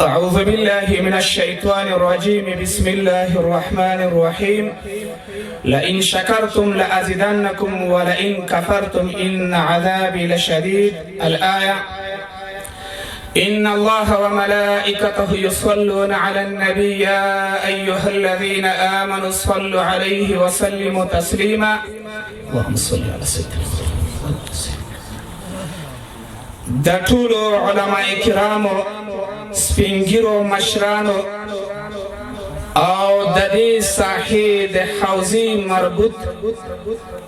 أعوذ بالله من الشيطان الرجيم. بسم الله الرحمن الرحيم. لئن شكرتم لأزيدنكم ولئن كفرتم إن عذابي لشديد. الآية. إن الله وملائكته يصلون على النبي يا أيها الذين آمنوا صلوا عليه وسلموا تسليما. اللهم صل على سيدنا محمد. د ټولو علماء کرامو سپینګیرو مشرانو او د دې ساحې د حوزې مربوط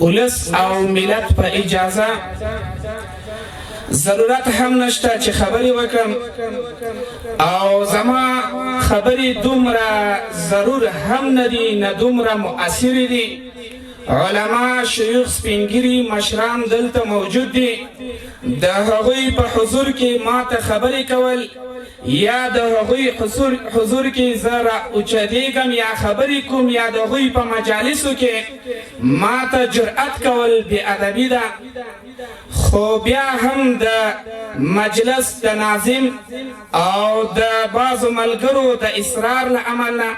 ولس او ملت په اجازه ضرورت هم نشته چې خبرې وکړم او زما خبرې دومره ضرور هم نه دي نه دومره مؤثرې دي. علما شیوخ سپینګیري مشران دلته موجود دي. د هغوی په حضور کې ما ته خبرې کول یا د هغوی حضور کې زه را اوچتېږم یا خبرې کوم یا د هغوی په مجالسو کې ما ته جرأت کول بې ادبي ده. خو بیا هم د مجلس د ناظم او د بعضو ملګرو د اصرار له امله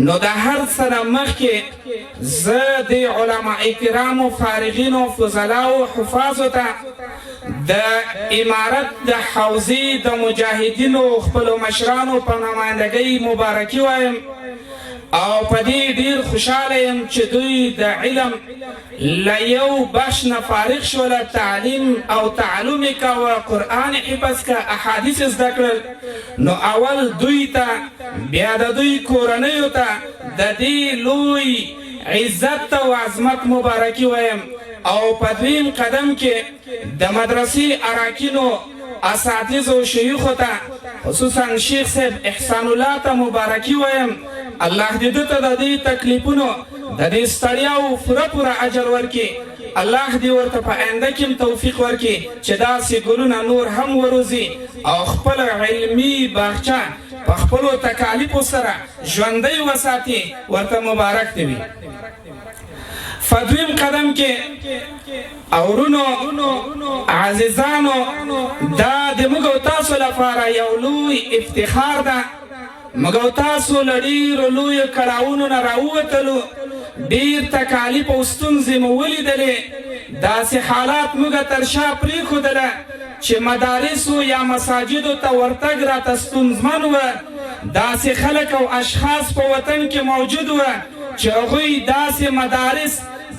نو د هر څه نه مخکې زه د علماء کرامو فارغینو فضلاو حفاظو ته د امارت د حوزې د مجاهدینو خپلو مشرانو په نمایندګۍ مبارکي وایم او په دې ډېر خوشحاله یم چې دوی د علم له یو بخش نه فارغ شوله، تعلیم او تعلم یې کوه، قرآن حفظ که، احادیث زده کړل. نو اول دوی ته بیا د دوی کورنیو ته د دې لوی عزت ته و عظمت مبارکي وایم او په دویم قدم کې د مدرسې اراکینو اساتذو شیوخو ته خصوصا شیخ صاحب احسان الله ته مبارکي وایم. الله دې ده ته د دې تکلیفونو د دې ستړیاو پوره اجر ورکړي. الله دې ورته په آینده کې هم توفیق ورکړي چې داسې ګلونه نور هم وروزي او خپل علمي باغچه په خپلو تکالیفو سره ژوندی وساتي. ورته مبارک دې وي. فدویم قدم کې اورونو عزیزانو دا د موږ او تاسو لپاره یو لوی افتخار ده. موږ او تاسو له ډېرو لویو کړاوونو نه راووتلو، ډېر تکالیف او ستونزې مو ولیدلې. داسې حالات موږ تر شا پرېښودله چې مدارسو یا مساجدو ته ورتګ راته ستونزمن و. داسې خلک او اشخاص په وطن کې موجود و چې هغوی داسې مدارس،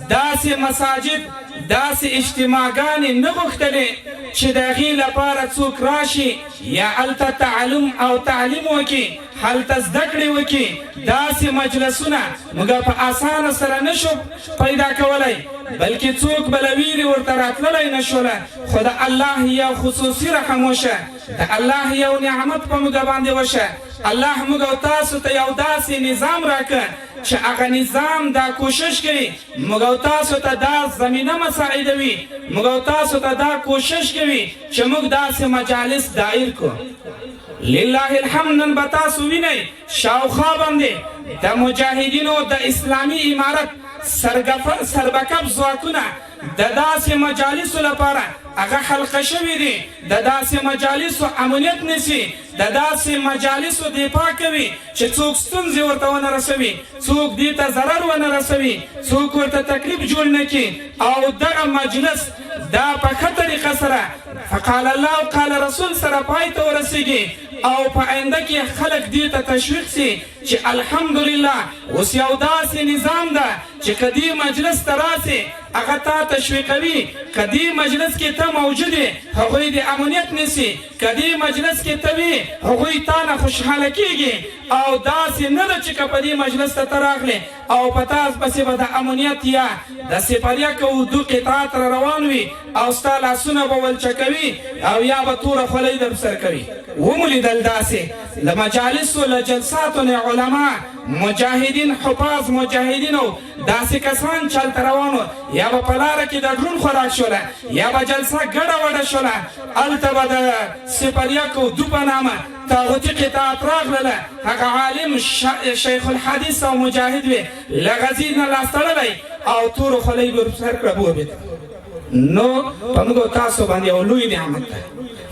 داسې مساجد، داسې اجتماعګانې نه غوښتلې چې د هغې لپاره څوک راشي یا هلته تعلم او تعلیم وکړي، هلته زده کړې وکړي. داسې مجلسونه موږ په اسانه سره نشو پیدا کولی، بلکې څوک به له ویرې ورته راتللی نه شوله. خو د الله یو خصوصي رحم وشه، د الله یو نعمت په موږ باندې وشه. الله موږ او تاسو ته یو داسې نظام راکړه چې هغه نظام دا کوشش کوي موږ او تاسو ته دا زمینه مساعدوي، موږ او تاسو ته دا کوشش کوي چې موږ داسې مجالس دایر کړو. لله الحمد. نن به تاسو وینئ شاوخوا باندې د مجاهدینو د اسلامي امارت سربکب ځواکونه د داسې مجالسو لپاره هغه حلقه شوي دي. د داسې مجالسو امنیت نیسي، د داسې مجالسو دفاع کوي چې څوک ستونزې ورته ونه رسوي، څوک دې ته ضرر ونه رسوي، څوک ورته تکلیف جوړ نه کړي. او دغه مجلس دا په ښه طریقه سره فقال الله او قال رسول سره پای ته ورسیږي او په آینده کې خلک دې ته تشویق سي چې الحمدلله اوس یو داسې نظام ده چې که دې مجلس ته راسې هغه تا تشویقوي، که دې مجلس کې ته موجود یې هغوی دې امنیت نیسي، که دې مجلس کې ته وي هغوی تا نه خوشحاله کېږي. او داسې نه ده چې که په دې مجلس ته ته راغلې او په تا پسې به د امنیت یا د سپریک او اردو قطعات را روان وي او ستا لاسونه به ولچکوي او یا به توره خولۍ در سر کوي. ومو لیدل داسې له مجالسو له جلساتو نه علما مجاهدین حفاظ مجاهدینو داسې کسان چې هلته روانو یا به په لاره کې د ډرون خوراک شوله یا به جلسه ګډه وډه شوله، هلته به د سپریکو دو په نامه طاغوتي قطعات راغلله. هغه عالم شیخ الحدیث او مجاهد وي له غزې نه لاس تړلی او تورو خولۍ به سر کړه بوبېده. نو په موږ تاسو باندې یو لوی نعمت ده.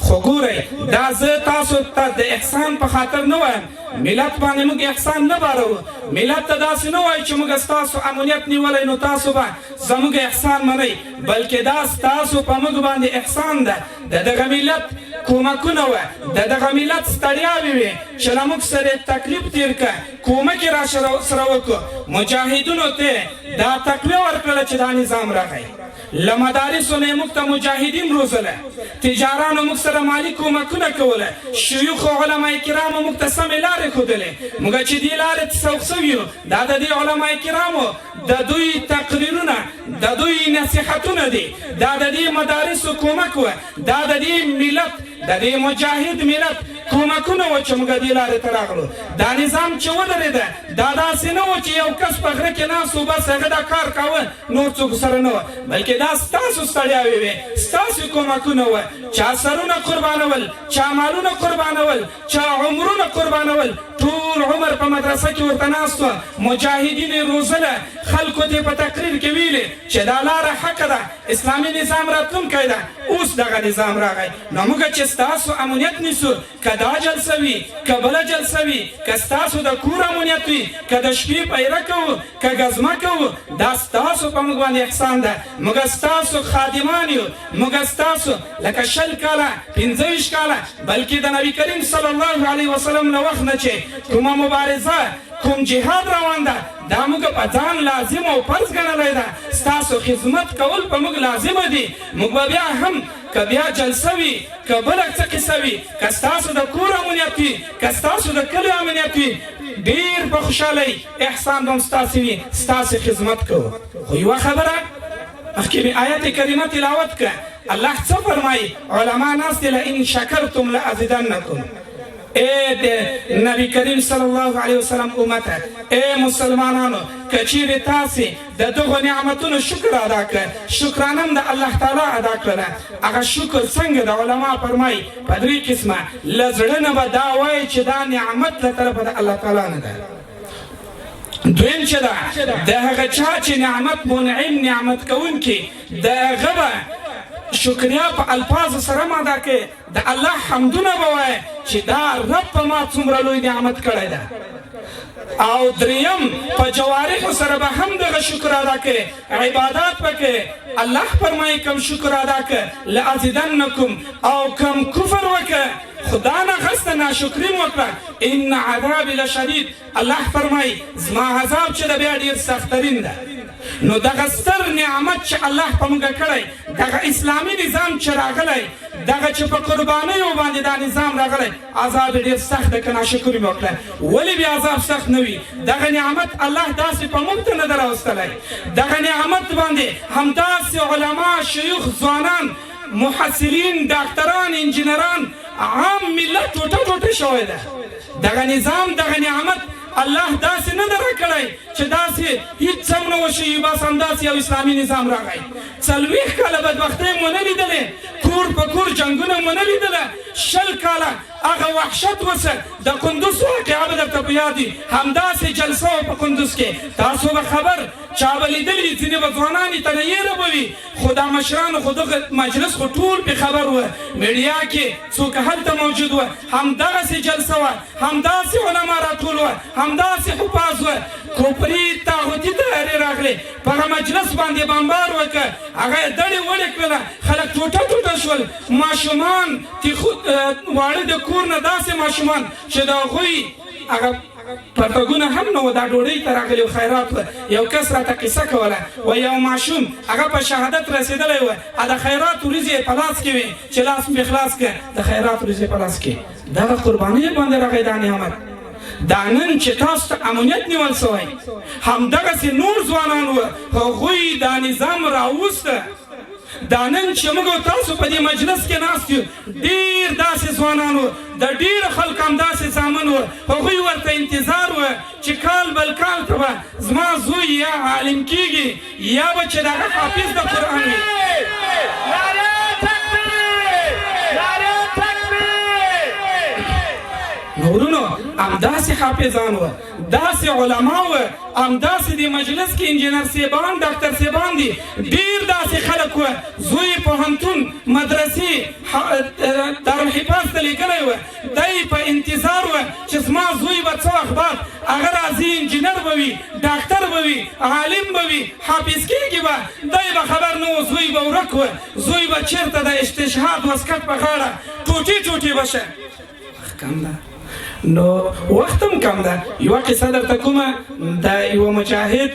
خو ګورئ دا زه تاسو ته د احسان په خاطر نه وایم، ملت باندې موږ احسان نه بارو. ملت ته داسې نه وایي چې موږ ستاسو امنیت نیولی نو تاسو به زموږ احسان منئ، بلکې دا ستاسو په موږ باندې احسان ده. د دغه ملت کومکونه وه، د دغه ملت ستړیاوې وې چې له موږ سره تکلیف تېر که، کومک یې را سره وکړو. مجاهدینو ته دا تقویه ورکړله چې دا نظام راغی. له مدارسو نه یې موږ ته مجاهدین روزله، تجارانو موږ سره مالي کومکونه کوله، شیوخ او علما کرامو موږ ته سمې لارې ښودلې. موږ چې دې لارې ته سوق سوي یو، دا د دې علما کرامو د دوی تقریرونه، د دوی نصیحتونه دي، دا د دې مدارسو کومک وه، دا د دې ملت، د دې مجاهد ملت کومکونه وه چې موږ دې لارې ته راغلو. دا نظام چې ودرېده دا داسې نه و چې یو کس په غره کې ناست و بس هغه دا کار کاوه، نور څوک سره نه وه، بلکې دا ستاسو ستړیاوې وې، ستاسو کومکونه وه. چا سرونه قربانول، چا مالونه قربانول، چا عمرونه قربانول، ټول عمر په مدرسه کې ورته ناست وه، مجاهدین یې روزله، خلکو ته په تقریر کې ویلې چې دا لاره حقه ده، اسلامي نظام راتلونکی ده. اوس دغه نظام راغی. نو موږ چې ستاسو امنیت نیسو، که دا جلسه وي، که بله جلسه وي، که ستاسو د کور امنیت وي، که د شپې پیره کوو، که ګزمه کوو، دا ستاسو په موږ باندې احسان ده. موږ ستاسو خادمان یو، موږ ستاسو لکه 20 کاله 25 کاله، بلکې د نبي کریم صلی الله علیه وسلم له وخت نه چې کومه مبارزه، کوم جهاد روان ده، دا موږ په ځان لازم او فرض ګڼلی ده. ستاسو خدمت کول په موږ لازمه دي. موږ به بیا هم که بیا جلسه وي، که بله څه قصه وي، که ستاسو د کور امنیت وي، که ستاسو د کلي امنیت وي، ډېر په خوشحالۍ احسان به هم ستاسې وي، ستاسې خدمت کوو. خو یوه خبره، مخکې مې آیت کریمه تلاوت کړه، الله څه فرمایي؟ علما ناست دي، لئن شکرتم لازیدنکم. ای د نبی کریم صلی الله علیه وسلم امته، ای مسلمانانو، که چیرې تاسې د دغو نعمتونو شکر ادا کړه، شکرانه هم د الله تعالی ادا کړله. هغه شکر څنګه؟ د علما فرمایي په 3 قسمه. له زړه نه به دا وایي چې دا نعمت له طرفه د الله تعالی نه ده. دویم چې ده، د هغه چا چې نعمت منعم، نعمت کوونکي، د هغه به شکریا په الفاظو سره م ادا کوي، د الله حمدونه به وایي چې دا رب په ما څومره لوی نعمت کړی ده. او دریم په جوارحو سره به هم دغه شکر ادا کوي، عبادات به کوي. الله فرمایي کم شکر ادا کړه لازیدنکم، او کم کفر وکړه، خدا نه غسته ناشکري م وکړه، ان عذابي لشدید. الله فرمایي زما عذاب چې ده بیا ډېر سختترین ده. نو دغه ستر نعمت چې الله په موږ کړی، دغه اسلامي نظام چې راغلی، دغه چې په قربانیو باندې دا نظام راغلی، عذاب ډېر سخت ده که ناشکري مې وکړه. ولې بیا عذاب سخت نه وي؟ دغه نعمت الله داسې په موږ ته نه ده راوستلی. دغه نعمت باندې همداسې علما، شیوخ، ځوانان، محصلین، ډاکټران، انجینران، عام ملت ټوټه ټوټه شوی ده. دغه نظام، دغه نعمت الله داسې نه ده راکړی چې داسې هېڅ هم نه وشي، بس همداسې یو اسلامي نظام راغی. 40 کاله بدبختۍ مو نه لیدلې، کور په کور جنګونه مو نه لیدله، 20 کاله هغه وحشت وسه. د کندوز واقعه به درته په یاد وي، همداسې جلسه وه په کندوز کې، تاسو به خبر چا به لیدلي، ځینې به ځوانان یې ته نه یېره به وي، خو دا مشرانو خو دغه مجلس خو ټول پې خبر وه، میډیا کې څوک هلته موجود وه، همدغسې جلسه وه، همداسې علما راټول وه، همداسې حفاظ وه. کفري طاغوتي تیارې راغلې، په هغه مجلس باندې بمبار وکړه، هغه یې دړې وړې کړله، خلک ټوټه ټوټه شول. ماشومان واړه د کور نه داسې ماشومان چې د هغوی هغه پرتګونه هم نه و، دا ډوډۍ ته راغلي و، خیرات وه. یو کس راته قصه کوله، و یو ماشوم هغه په شهادت رسېدلی و، د خیرات وریځې یې په لاس کې وې چې لاس مې خلاص کړه، د خیرات وریځې په لاس کې، دغه قربانۍ باندې راغی دا نعمت. دا نن چې تاسو ته امنیت نیول سوی، همدغسې نور ځوانان وه، هغوی دا نظام راوسته. دا نن چې موږ تاسو په دې مجلس کې ناست یو، ډېر داسې ځوانان وو، د ډېرو خلکو همداسې زامن وو، هغوی ورته انتظار وه چې کال بل کال ته به زما زوی یا عالم کېږي یا به چې دغه حافظ د قرآن وي. نو ورونو همداسې حافظان وه، داسې علما وه، همداسې د مجلس کې انجینر صاحبان ډاکټر صاحبان دي، ډېر داسې خلک وه. زوی پوهنتون مدرسې دارالحفاظ ته لیکلی وه، دی په انتظار وه چې زما زوی به څه وخت بعد هغه راځي انجینر به وي، ډاکټر به وي، عالم به وي، حافظ کېږي به. دی به خبر نه و، زوی به ورک وه، زوی به چېرته د استشهاد واسکټ په غاړه ټوټې ټوټې به شه. کم ده نو وخت هم کم ده. یوه قصه درته کومه د یوه مجاهد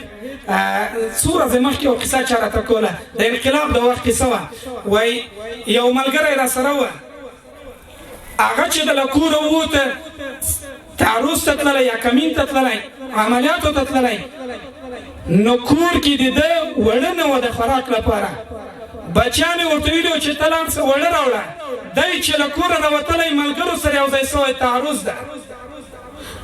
څو ورځې مخکې یوه قصه چا راته کوله، د انقلاب د وخت قصه وه. وایي یو ملګری راسره وه، هغه چې د له کوره ووته تعرض ته تللی یا کمین ته تللی، عملیاتو ته تللی، نو کور کې د ده وړه نه وه د خوراک لپاره. بچیان یې ورته ویلي وو چې ته لاړ شه وړه راوړه. دی چې له کوره راوتلی ملګرو سره یو ځای سوی تعرض ده.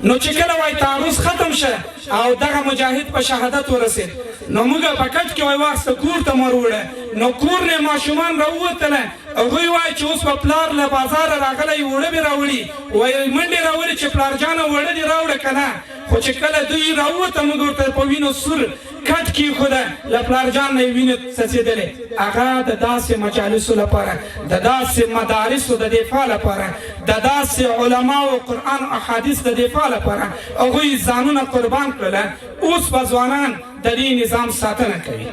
نو چې کله وای تعرض ختم شه او دغه مجاهد په شهادت ورسید، نو موږ په کټ کې وای واخسته کور ته مور وړه. نو کور نه ماشومان راووتله، هغوی وایي چې اوس په پلار له بازاره راغلی وړه مې راوړي، وایي منډې راولي چې پلار جانه وړه دې راوړه که نه. خو چې کله دوی راووته موږ ورته په وینو سور کټ کېښوده، له پلار جان نه یې وینې څڅېدلې. هغه د داسې مجالسو لپاره، د داسې مدارسو د دفاع لپاره، د داسې علماو قرآن او احادیث د دفاع لپاره هغوی ځانونه قربان کړله. اوس به ځوانان د دې نظام ساتنه کوي.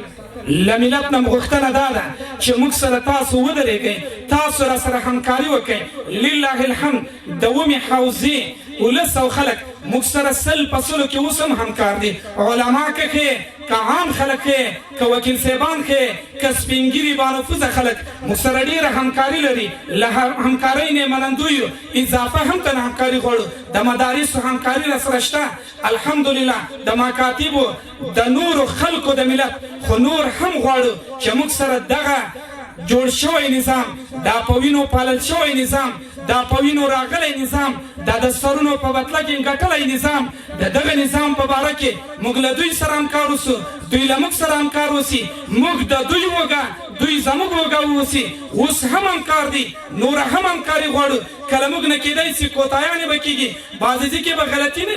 له ملت نه غوښتنه دا ده چې موږ سره تاسو ودرېږئ، تاسو را سره همکاري وکئ. لله الحمد د ومې حوزې ولس او خلک موږ سره سل په سلو کې اوس هم همکار دي. علما که ښې، که عام خلک ښې، که وکیل صاحبان ښې، که سپین ږیري بانفوذه خلک موږ سره ډېره همکاري لري. له همکارۍ نه منندویو اضافه هم ته همکاري غواړو. د مدارسو همکاري را سره شته الحمدلله، د مکاتبو د نورو خلکو د ملت، خو نور هم غواړو چې موږ سره دغه جوړ شوی نظام، دا په وینو پالل شوی نظام، دا په وینو راغلی نظام، دا د سرونو په بدله کې ګټلی نظام، د دغه نظام په باره کې موږ له دوی سره همکار اوسو، دوی له موږ سره همکار اوسي، موږ د دوی وږه، دوی زموږ وږه واوسي. اوس هم همکار دي، نوره هم همکاري غواړو. کله موږ نه کېدی سي کوتاهیانې به کېږي، بعضې ځای کې به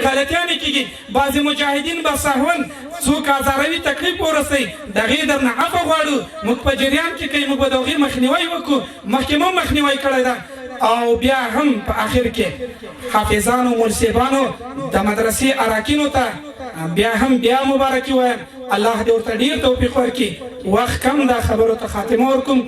غلطیانې کېږي، بعضې مجاهدین به سهون څوک ازاروي تکلیف ورسوي، د هغې در نه عفو غواړو. موږ په جریان کې کوي، موږ به د هغې مخنیوی وکړو، مخکې مو مخنیوی کړی ده. او بیا هم په آخر کې حافظانو ملصبانو د مدرسې اراکینو ته بیا مبارکي وایم. الله دې ورته ډېر توفیق ورکړي. وخت کم ده، خبرو ته خاتمه ورکوم.